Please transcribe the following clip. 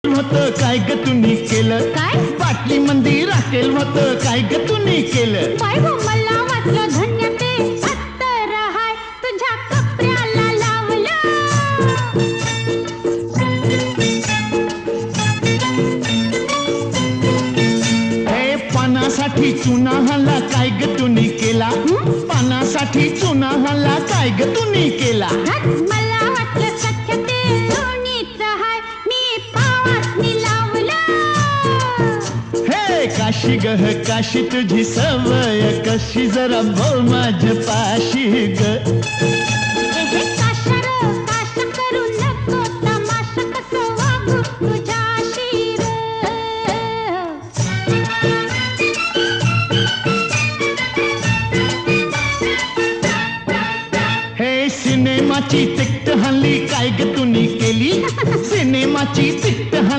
होतं काय ग तुम्ही केलं काय? बाटली मंदी राखेल होतं काय ग तुम्ही केलं बाय गो मला वाटलं धन्य ते अत्तर हाय तुझ्या कपड्याला लावलं हे पानासाठी चुना हल्ला काय ग तुम्ही केला पानासाठी चुना हल्ला काय ग तुम्ही केला हट, मला वाटलं सख्य ते लोणीच हाय मी पावासनी लावलं हे काशी गह काशी तुझी सवय कशी जरा बोल माझ्या पाशी ग हे काशर काश करू नको तमाशा कसं वागू तुझ्याशी रे हे सिनेमाची तिकट हल्ली काय ग तुम्ही केली सिनेमाची तिकट हल्ली